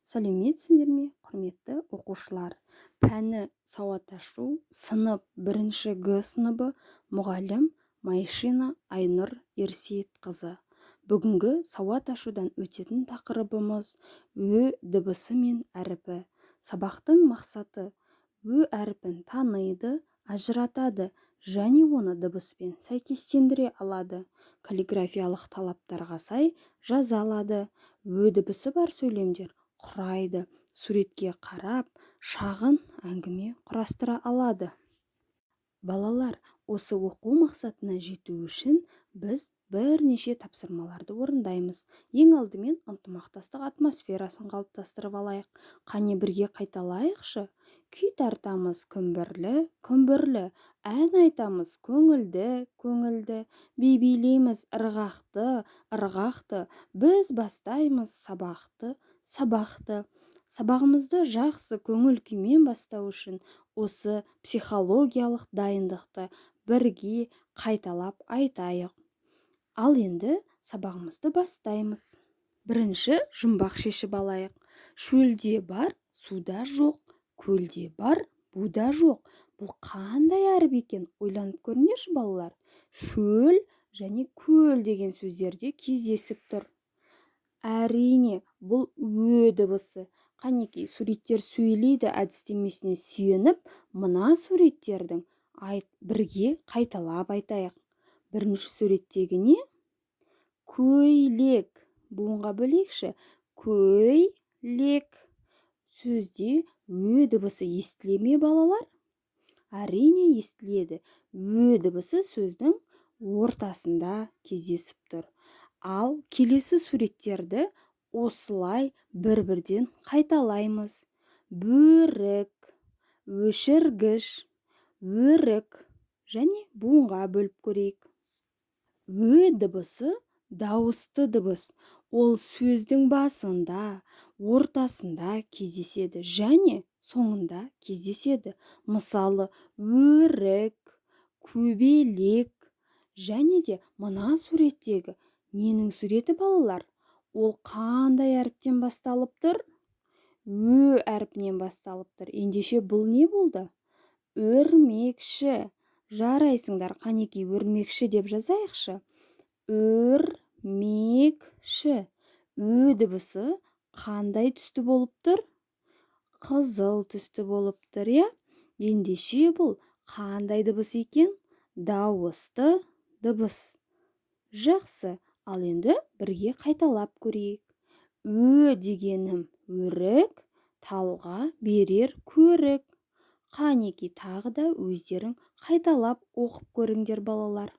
Сәлеметсіңдер ме, құрметті оқушылар? Пәні сауат ашу, сынып 1 Г сыныбы, мұғалім Майшина Айнұр Ерсейітқызы. Бүгінгі сауат ашудан өтетін тақырыбымыз Ө дыбысы мен әріпі. Сабақтың мақсаты Ө әріпін таныйды, ажыратады және оны дыбыспен сәйкестендіре алады. Каллиграфиялық талаптарға сай жаза алады. Ө дыбысы бар сөйлемдер құрайды. Суретке қарап, шағын әңгіме құрастыра алады. Балалар, осы оқу мақсатына жету үшін біз бірнеше тапсырмаларды орындаймыз. Ең алдымен ынтымақтастық атмосферасын қалыптастырып алайық. Қане бірге қайталайықшы. Күй тартамыз күмбірлі, күмбірлі, ән айтамыз көңілді, көңілді, би билейміз ырғақты, ырғақты, біз бастаймыз сабақты, сабақты. Сабағымызды жақсы көңіл күймен бастау үшін осы психологиялық дайындықты бірге қайталап айтайық. Ал енді сабағымызды бастаймыз. Бірінші жұмбақ шешіп алайық. Шөлде бар, суда жоқ, көлде бар, буда жоқ. Бұл қандай әріп екен? Ойланып көріңдерші балалар. Шөл және көл деген сөздерде кездесіп тұр. Әрине, бұл Ө дыбысы. Қанекей, суреттер сөйлейді әдістемесіне сүйеніп, мына суреттердің бірге қайталап айтайық. Бірінші суреттегі не? Көйлек. Буынға бөлейікші. Көйлек. Сөзде Ө дыбысы естіле ме, балалар? Әрине естіледі. Ө дыбысы сөздің ортасында кездесіп тұр. Ал келесі суреттерді осылай бір-бірден қайталаймыз. Бөрік, өшіргіш, өрік және буынға бөліп көрейік. Ө дыбысы дауысты дыбыс. Ол сөздің басында, ортасында кездеседі және соңында кездеседі. Мысалы, өрік, көбелек және де мына суреттегі ненің суреті, балалар? Ол қандай әріптен басталып тұр? Ө әрпінен басталып тұр. Ендеше бұл не болды? Өрмекші. Жарайсыңдар, қанекей өрмекші деп жазайықшы. Өрмекші. Ө дыбысы қандай түсті болып тұр? Қызыл түсті болып тұр, я? Ендеше бұл қандай дыбыс екен? Дауысты дыбыс. Жақсы, ал енді бірге қайталап көрейік. Ө дегенім өрік, талға берер көрік. Қанекей тағы да өздерің қайталап оқып көріңдер, балалар.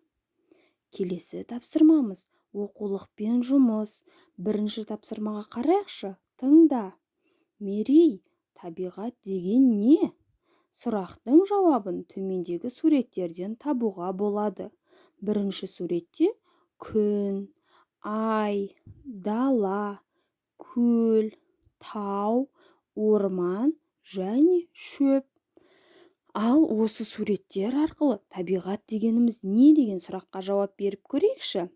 Келесі тапсырмамыз оқулықпен жұмыс. Бірінші тапсырмаға қарайықшы. Тыңда. Мерей, табиғат деген не? Сұрақтың жауабын төмендегі суреттерден табуға болады. Бірінші суретте күн, ай, дала, көл, тау, орман және шөп. Ал осы суреттер арқылы табиғат дегеніміз не деген сұраққа жауап беріп көрейікші.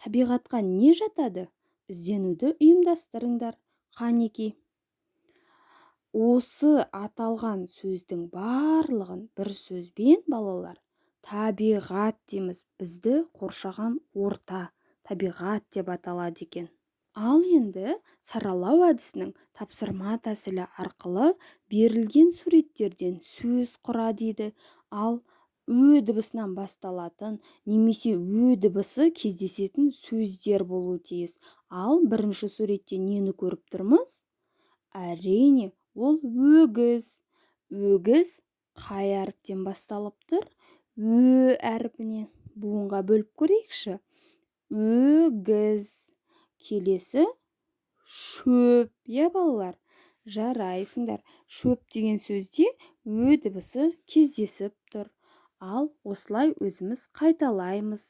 Табиғатқа не жатады? Ізденуді ұйымдастырыңдар. Қанекей. Осы аталған сөздің барлығын бір сөзбен, балалар, табиғат дейміз. Бізді қоршаған орта, табиғат деп аталады екен. Ал енді саралау әдісінің тапсырма тәсілі арқылы берілген суреттерден сөз құра дейді. Ал Ө дыбысынан басталатын немесе Ө дыбысы кездесетін сөздер болуы тиіс. Ал бірінші суретте нені көріп тұрмыз? Әрине, ол өгіз. Өгіз қай әріптен басталып тұр? Ө әрпінен. Буынға бөліп көрейікші. Өгіз. Келесі шөп. Я, балалар? Жарайсыңдар. Шөп деген сөзде Ө дыбысы кездесіп тұр. Ал осылай өзіміз қайталаймыз.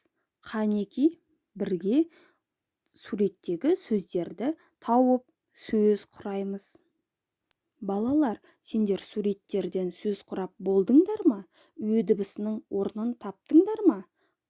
Қанекей бірге суреттегі сөздерді тауып сөз құраймыз. Балалар, сендер суреттерден сөз құрап болдыңдар ма? Ө дыбысының орнын таптыңдар ма?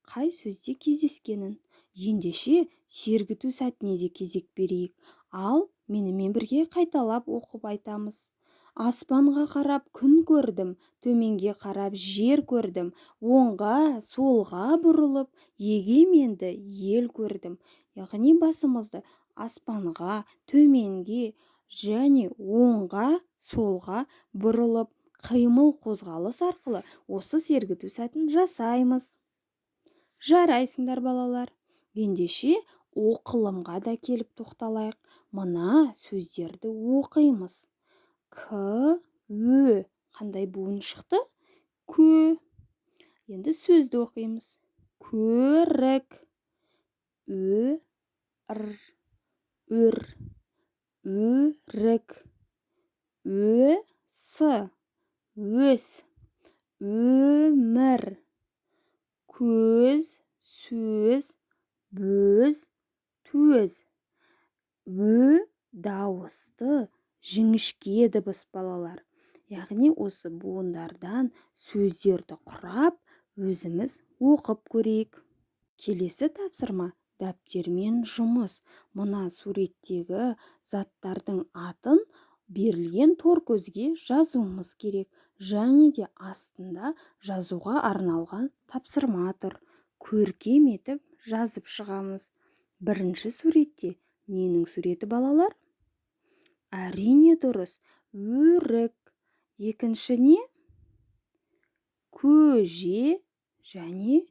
Қай сөзде кездескенін? Ендеше сергіту сәтіне де кезек берейік. Ал менімен бірге қайталап оқып айтамыз. Аспанға қарап күн көрдім, төменге қарап жер көрдім, оңға, солға бұрылып, егеменді ел көрдім. Яғни басымызды аспанға, төменге және оңға, солға бұрылып, қимыл қозғалыс арқылы осы сергіту сәтін жасаймыз. Жарайсыңдар балалар. Ендеше оқылымға да келіп тоқталайық. Мына сөздерді оқимыз. К, ө. Қандай буын шықты? Кө. Енді сөзді оқимыз. Көрік. Ө, р, өр. Өрік. Өс, өс. Өмір. Көз, сөз, бөз, төз. Дауысты жіңішке дыбыс балалар. Яғни осы буындардан сөздерді құрап, өзіміз оқып көрейік. Келесі тапсырма дәптермен жұмыс. Мына суреттегі заттардың атын берілген торкөзге жазуымыз керек. Және де астында жазуға арналған тапсырма тұр. Көркем етіп жазып шығамыз. Бірінші суретте ненің суреті балалар? Әрине дұрыс. Өрік. Екінші не? Көже және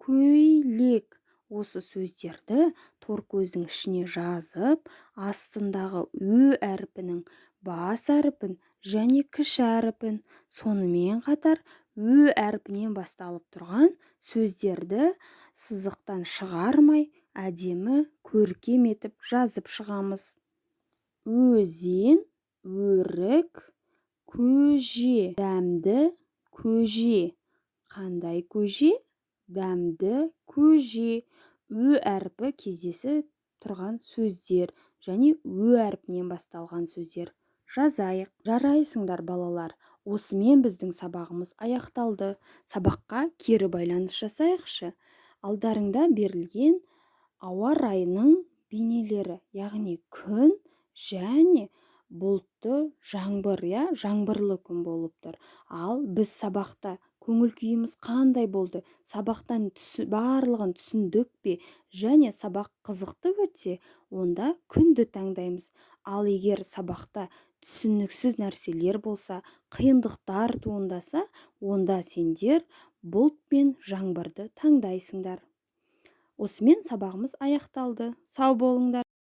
көйлек. Осы сөздерді торкөздің ішіне жазып, астындағы ө әрпінің бас әрпін және кіші әрпін, сонымен қатар ө әрпінен басталып тұрған сөздерді сызықтан шығармай, әдемі көркем етіп жазып шығамыз. Өзен, өрік, көже. Дәмді көже. Қандай көже? Дәмді көже. Ө әрпі кездесі тұрған сөздер және ө әрпінен басталған сөздер. Жазайық. Жарайсыңдар балалар. Осымен біздің сабағымыз аяқталды. Сабаққа кері байланыс жасайықшы. Алдарыңда берілген ауа райының бейнелері, яғни күн және бұлтты жаңбыр, жаңбырлы күн болып тұр. Ал біз сабақта көңіл күйіміз қандай болды? Сабақтан барлығын түсіндік пе? Және сабақ қызықты өтсе, онда күнді таңдаймыз. Ал егер сабақта түсініксіз нәрселер болса, қиындықтар туындаса, онда сендер бұлт пен жаңбырды таңдайсыңдар. Осымен сабағымыз аяқталды. Сау болыңдар.